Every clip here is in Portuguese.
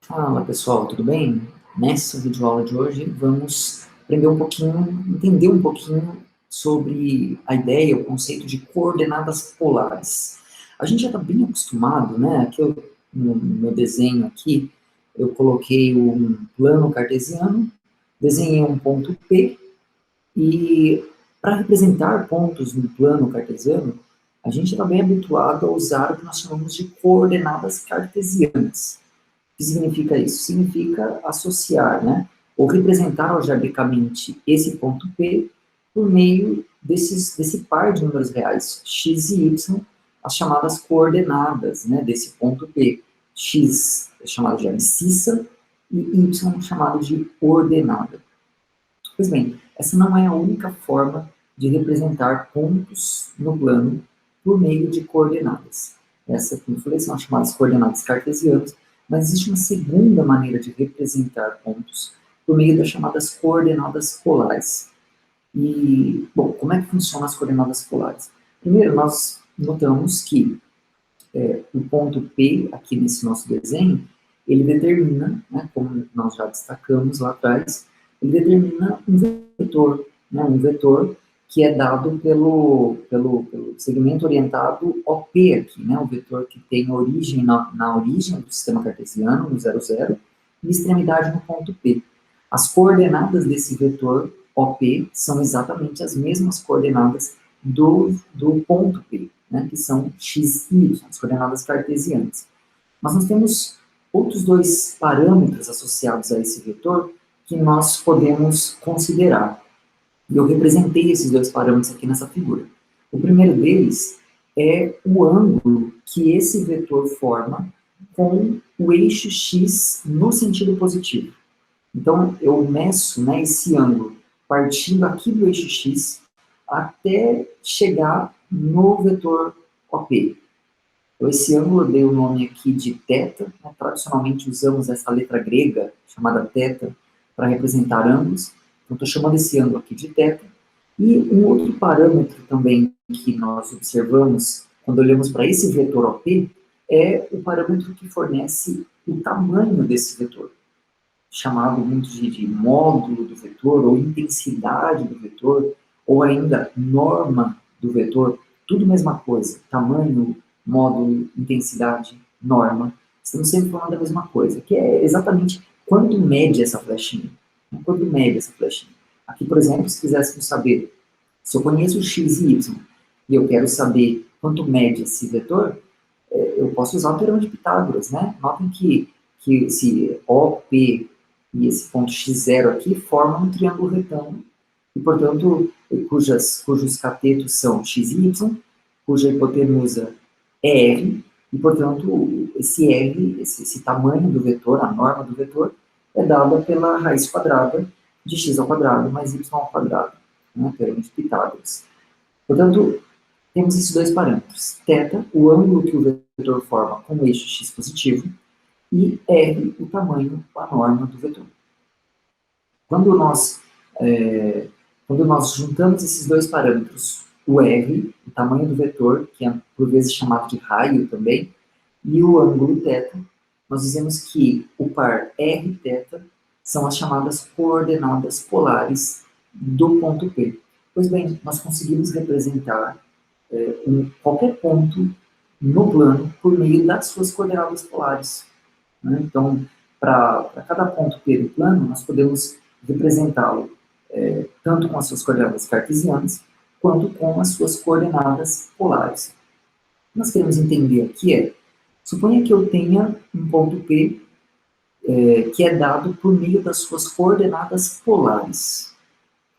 Fala pessoal, tudo bem? Nessa videoaula de hoje vamos aprender um pouquinho, entender um pouquinho sobre a ideia, o conceito de coordenadas polares. A gente já está bem acostumado, né? Aqui no meu desenho aqui, eu coloquei um plano cartesiano, desenhei um ponto P, e para representar pontos no plano cartesiano, a gente está bem habituado a usar o que nós chamamos de coordenadas cartesianas. O que significa isso? Significa associar, né? Ou representar algebricamente esse ponto P por meio desse par de números reais, x e y, as chamadas coordenadas, né, desse ponto P. X é chamado de abscissa e y é chamado de ordenada. Pois bem, essa não é a única forma de representar pontos no plano por meio de coordenadas. Essa, como eu falei, são as chamadas coordenadas cartesianas, mas existe uma segunda maneira de representar pontos por meio das chamadas coordenadas polares. E, bom, como é que funcionam as coordenadas polares? Primeiro, nós notamos que o ponto P, aqui nesse nosso desenho, ele determina, né, como nós já destacamos lá atrás, ele determina um vetor, né, um vetor que é dado pelo segmento orientado OP aqui, né, o vetor que tem origem na origem do sistema cartesiano, no 0, 0, e extremidade no ponto P. As coordenadas desse vetor OP são exatamente as mesmas coordenadas do ponto P, né, que são x e y, as coordenadas cartesianas. Mas nós temos outros dois parâmetros associados a esse vetor que nós podemos considerar. E eu representei esses dois parâmetros aqui nessa figura. O primeiro deles é o ângulo que esse vetor forma com o eixo x no sentido positivo. Então, eu meço, né, esse ângulo partindo aqui do eixo x até chegar no vetor OP. Então, esse ângulo eu dei o nome aqui de θ, né? Tradicionalmente usamos essa letra grega, chamada θ, para representar ângulos. Então, estou chamando esse ângulo aqui de θ. E um outro parâmetro também que nós observamos quando olhamos para esse vetor OP é o parâmetro que fornece o tamanho desse vetor, chamado muito de módulo do vetor, ou intensidade do vetor, ou ainda norma do vetor, tudo mesma coisa, tamanho, módulo, intensidade, norma, estamos sempre falando da mesma coisa, que é exatamente quanto mede essa flechinha. Quanto mede essa flechinha. Aqui, por exemplo, se quiséssemos saber, se eu conheço x e y, e eu quero saber quanto mede esse vetor, eu posso usar o teorema de Pitágoras, né? Notem que esse OP e esse ponto x0 aqui formam um triângulo retângulo, e, portanto, cujos catetos são x e y, cuja hipotenusa é r, e, portanto, esse r, esse tamanho do vetor, a norma do vetor, é dada pela raiz quadrada de x ao quadrado mais y ao quadrado, né, teorema de Pitágoras. Portanto, temos esses dois parâmetros. Θ, o ângulo que o vetor forma com o eixo x positivo, e r, o tamanho, a norma do vetor. Quando nós juntamos esses dois parâmetros, o r, o tamanho do vetor, que é por vezes chamado de raio também, e o ângulo θ, nós dizemos que o par r-θ são as chamadas coordenadas polares do ponto P. Pois bem, nós conseguimos representar qualquer ponto no plano por meio das suas coordenadas polares. Né? Então, para cada ponto P do plano, nós podemos representá-lo tanto com as suas coordenadas cartesianas, quanto com as suas coordenadas polares. O que nós queremos entender aqui suponha que eu tenha um ponto P que é dado por meio das suas coordenadas polares.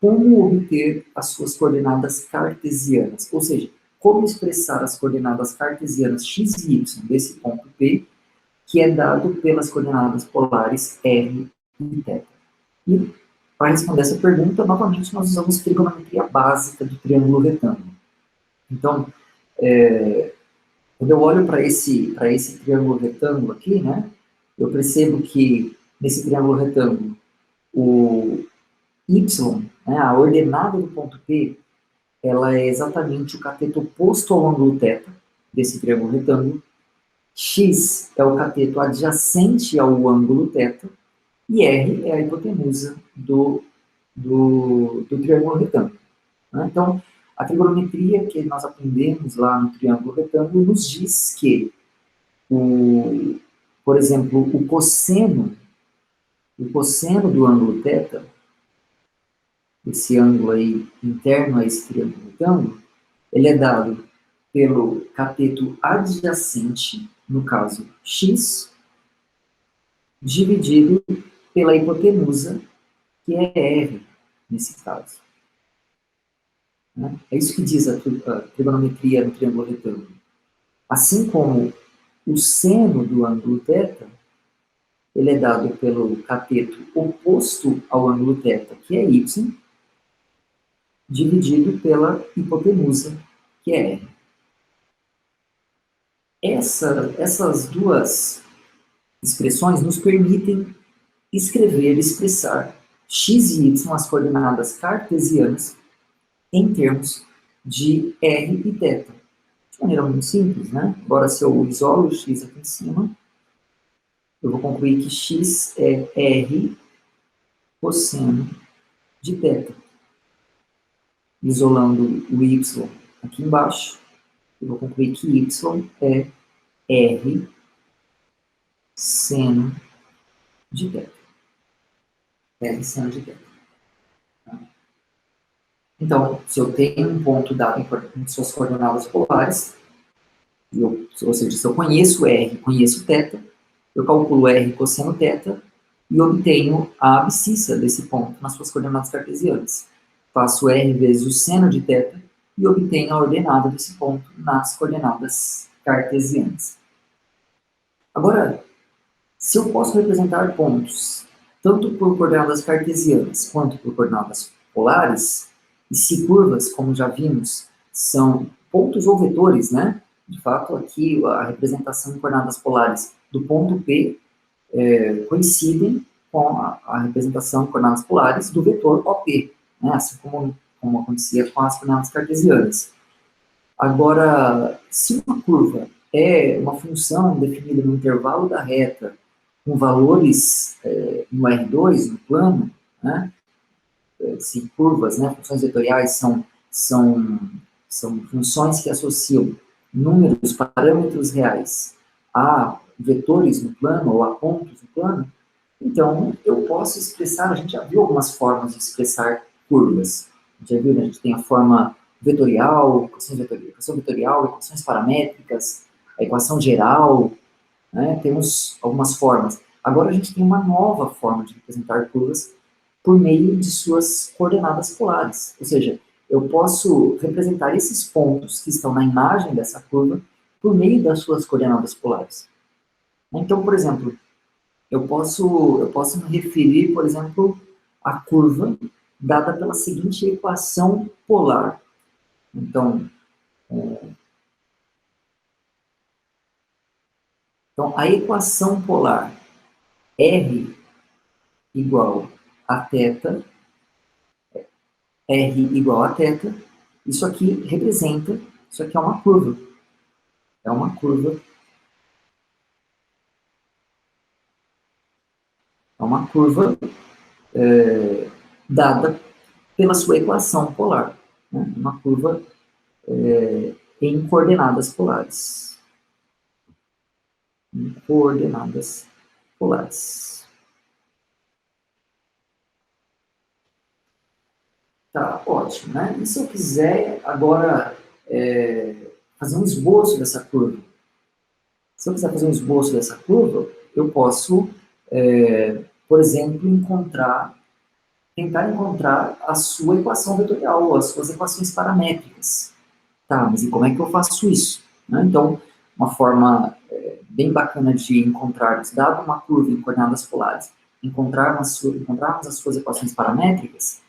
Como obter as suas coordenadas cartesianas? Ou seja, como expressar as coordenadas cartesianas x e y desse ponto P, que é dado pelas coordenadas polares r e θ. E, para responder essa pergunta, novamente, nós usamos trigonometria básica do triângulo retângulo. Então, quando eu olho para esse triângulo retângulo aqui, né, eu percebo que nesse triângulo retângulo, o y, né, a ordenada do ponto P, ela é exatamente o cateto oposto ao ângulo θ desse triângulo retângulo, X é o cateto adjacente ao ângulo θ, e R é a hipotenusa do triângulo retângulo. Né? Então, a trigonometria que nós aprendemos lá no triângulo retângulo nos diz que, por exemplo, o cosseno do ângulo θ, esse ângulo aí interno a esse triângulo retângulo, ele é dado pelo cateto adjacente, no caso x, dividido pela hipotenusa, que é R, nesse caso. É isso que diz a trigonometria no triângulo retângulo. Assim como o seno do ângulo θ, ele é dado pelo cateto oposto ao ângulo θ, que é y, dividido pela hipotenusa, que é R. Essas duas expressões nos permitem expressar x e y, as coordenadas cartesianas, em termos de R e θ. De maneira muito simples, né? Agora, se eu isolo o x aqui em cima, eu vou concluir que x é R cosseno de θ. Isolando o y aqui embaixo, eu vou concluir que y é R seno de θ. R seno de θ. Então, se eu tenho um ponto dado em suas coordenadas polares, ou seja, se eu conheço R, conheço θ, eu calculo R cosseno θ e obtenho a abscissa desse ponto nas suas coordenadas cartesianas. Faço R vezes o seno de θ e obtenho a ordenada desse ponto nas coordenadas cartesianas. Agora, se eu posso representar pontos tanto por coordenadas cartesianas quanto por coordenadas polares, e se curvas, como já vimos, são pontos ou vetores, né? De fato, aqui a representação em coordenadas polares do ponto P coincidem com a representação em coordenadas polares do vetor OP, né? Assim como acontecia com as coordenadas cartesianas. Agora, se uma curva é uma função definida no intervalo da reta com valores no R2, no plano, né? Se curvas, né, funções vetoriais são funções que associam números, parâmetros reais a vetores no plano ou a pontos no plano, então eu posso expressar, a gente já viu algumas formas de expressar curvas. A gente já viu, né, a gente tem a forma vetorial, equação vetorial, equações paramétricas, a equação geral, né, temos algumas formas. Agora a gente tem uma nova forma de representar curvas por meio de suas coordenadas polares. Ou seja, eu posso representar esses pontos que estão na imagem dessa curva por meio das suas coordenadas polares. Então, por exemplo, eu posso me referir, por exemplo, à curva dada pela seguinte equação polar. Então, a equação polar R igual a θ, R igual a θ, isso aqui representa, isso aqui é uma curva. É uma curva. É uma curva dada pela sua equação polar. Né? Uma curva em coordenadas polares. Em coordenadas polares. Tá, ótimo, né? E se eu quiser agora fazer um esboço dessa curva? Se eu quiser fazer um esboço dessa curva, eu posso, por exemplo, tentar encontrar a sua equação vetorial, ou as suas equações paramétricas. Tá, mas e como é que eu faço isso? Né? Então, uma forma bem bacana de encontrarmos, dada uma curva em coordenadas polares, encontrarmos as suas equações paramétricas,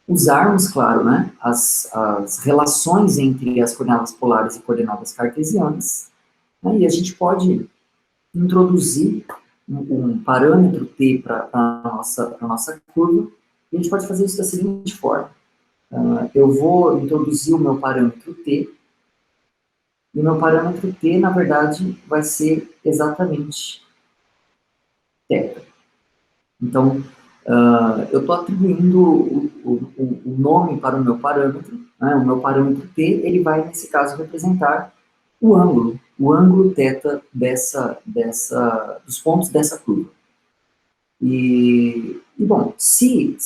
usarmos, claro, né, as relações entre as coordenadas polares e coordenadas cartesianas, né, e a gente pode introduzir um parâmetro t para a nossa curva, e a gente pode fazer isso da seguinte forma. Eu vou introduzir o meu parâmetro t, E o meu parâmetro t, na verdade, vai ser exatamente θ. Então, eu estou atribuindo o nome para o meu parâmetro, né? O meu parâmetro t, ele vai, nesse caso, representar o ângulo θ dos pontos dessa curva. Bom, se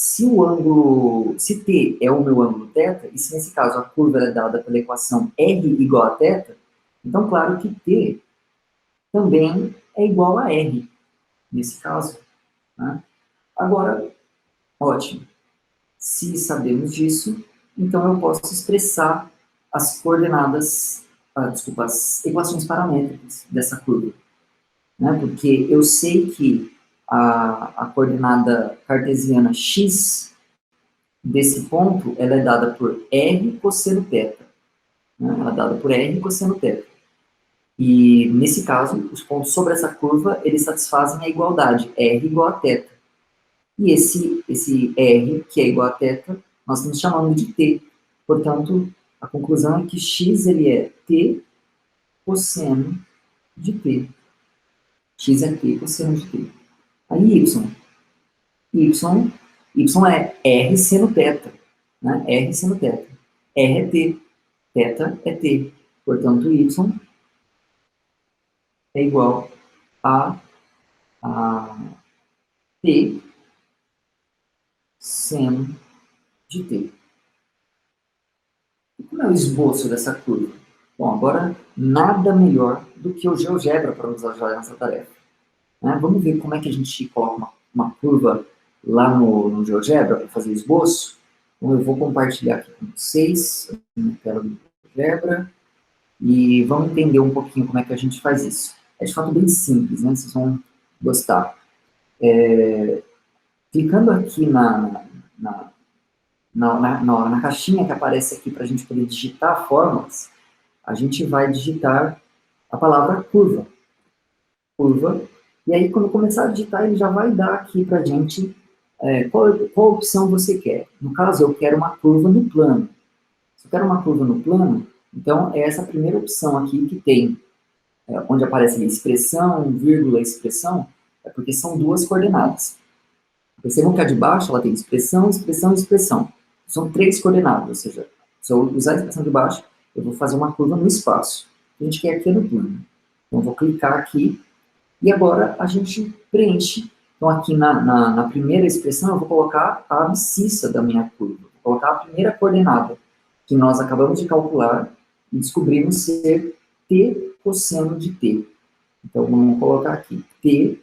t é o meu ângulo θ, e se nesse caso a curva é dada pela equação r igual a θ, então claro que t também é igual a r, nesse caso, né? Agora, ótimo, se sabemos disso, então eu posso expressar as coordenadas, desculpa, as equações paramétricas dessa curva, né? Porque eu sei que a coordenada cartesiana x desse ponto, ela é dada por r cosseno θ, né? Ela é dada por r cosseno θ. E, nesse caso, os pontos sobre essa curva, eles satisfazem a igualdade, r igual a θ. E esse r, que é igual a θ, nós estamos chamando de t. Portanto, a conclusão é que x ele é t cosseno de t. X é t cosseno de t. Aí y é r seno θ, né? R seno θ. R é t, θ é t. Portanto, y é igual a t seno de t. E como é o esboço dessa curva? Bom, agora, nada melhor do que o GeoGebra para nos ajudar nessa tarefa, né? Vamos ver como é que a gente coloca uma curva lá no GeoGebra para fazer o esboço. Então, eu vou compartilhar aqui com vocês, na tela do GeoGebra, e vamos entender um pouquinho como é que a gente faz isso. É de fato bem simples, né? Vocês vão gostar. Clicando aqui na caixinha que aparece aqui para a gente poder digitar fórmulas, a gente vai digitar a palavra curva. Curva. E aí, quando começar a digitar, ele já vai dar aqui para a gente qual opção você quer. No caso, eu quero uma curva no plano. Se eu quero uma curva no plano, então é essa primeira opção aqui que tem, onde aparece ali, expressão, vírgula, expressão, é porque são duas coordenadas. Percebam que a de baixo ela tem expressão, expressão e expressão. São três coordenadas, ou seja, se eu usar a expressão de baixo, eu vou fazer uma curva no espaço. A gente quer aqui no plano. Então, eu vou clicar aqui, e agora a gente preenche. Então, aqui na primeira expressão, eu vou colocar a abscissa da minha curva. Vou colocar a primeira coordenada, que nós acabamos de calcular e descobrimos ser t cosseno de t. Então, vamos colocar aqui t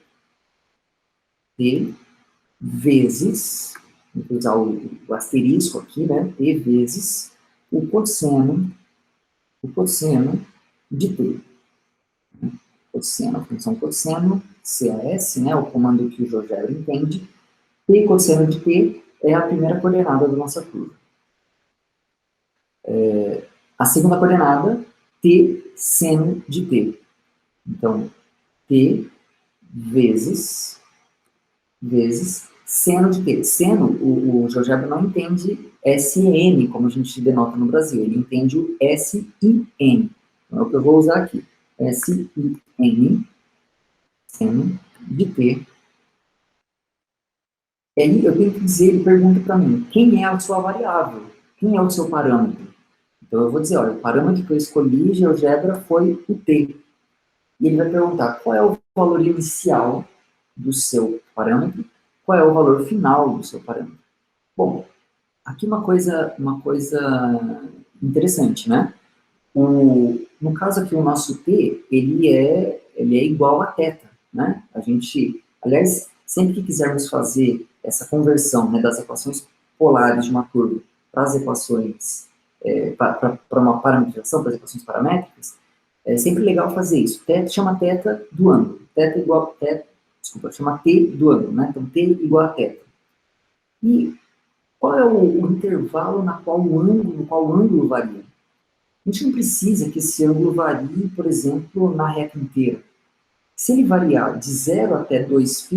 vezes, vou usar o asterisco aqui, né? T vezes o cosseno de t. Cosseno, a função cosseno, CAS, né? O comando que o GeoGebra entende. T cosseno de t é a primeira coordenada da nossa curva. A segunda coordenada, t seno de t. Então, t vezes seno de t. Seno, o GeoGebra não entende SN, como a gente denota no Brasil. Ele entende o SIN. Então, é o que eu vou usar aqui. SIN, seno de t. E aí eu tenho que dizer, ele pergunta para mim, quem é a sua variável? Quem é o seu parâmetro? Então eu vou dizer, olha, o parâmetro que eu escolhi, GeoGebra, foi o t. E ele vai perguntar, qual é o valor inicial do seu parâmetro? Qual é o valor final do seu parâmetro? Bom, aqui uma coisa interessante, né? No caso aqui, o nosso t, ele é igual a θ, né? A gente, aliás, sempre que quisermos fazer essa conversão, né, das equações polares de uma curva para as equações, para uma parametrização, para as equações paramétricas, é sempre legal fazer isso. Chama θ do ângulo. Chama t do ângulo, né? Então, t igual a θ. E qual é o intervalo no qual o ângulo varia? A gente não precisa que esse ângulo varie, por exemplo, na reta inteira. Se ele variar de 0 até 2π,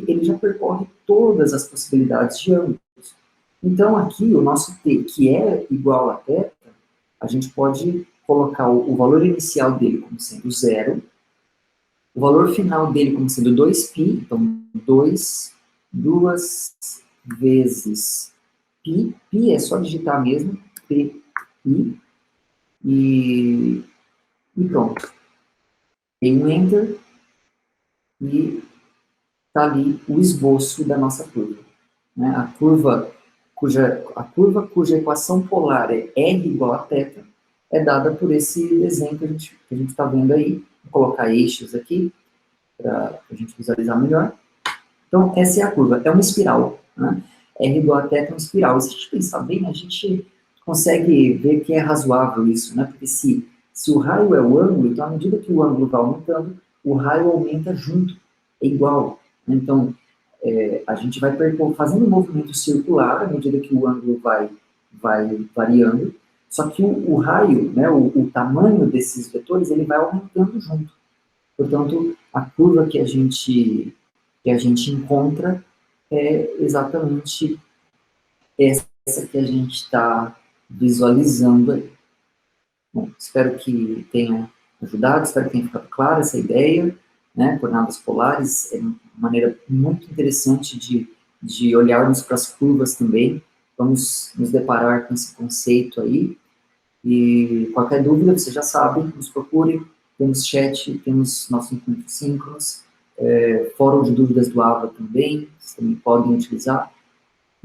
ele já percorre todas as possibilidades de ângulos. Então, aqui, o nosso t, que é igual a θ, a gente pode colocar o valor inicial dele como sendo 0, o valor final dele como sendo 2π, então 2 vezes π, π é só digitar mesmo, pi, e pronto. Tem um Enter, e está ali o esboço da nossa curva. Né? A curva cuja equação polar é R igual a θ, é dada por esse desenho que a gente está vendo aí. Vou colocar eixos aqui, para a gente visualizar melhor. Então, essa é a curva, é uma espiral. Né? R igual a θ é uma espiral. E se a gente pensar bem, a gente consegue ver que é razoável isso, né? Porque se o raio é o ângulo, então, à medida que o ângulo vai aumentando, o raio aumenta junto, é igual. Então, a gente vai fazendo um movimento circular à medida que o ângulo vai variando, só que o raio, né, o tamanho desses vetores, ele vai aumentando junto. Portanto, a curva que a gente encontra é exatamente essa que a gente está visualizando aí. Bom, espero que tenha ajudado, espero que tenha ficado clara essa ideia, né? Coordenadas polares é uma maneira muito interessante de olharmos para as curvas também. Vamos nos deparar com esse conceito aí. E qualquer dúvida, você já sabe, nos procure. Temos chat, temos nosso encontro síncronos, fórum de dúvidas do AVA também, vocês também podem utilizar.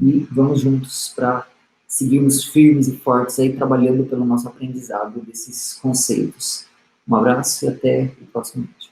E vamos juntos para seguirmos firmes e fortes aí, trabalhando pelo nosso aprendizado desses conceitos. Um abraço e até o próximo vídeo.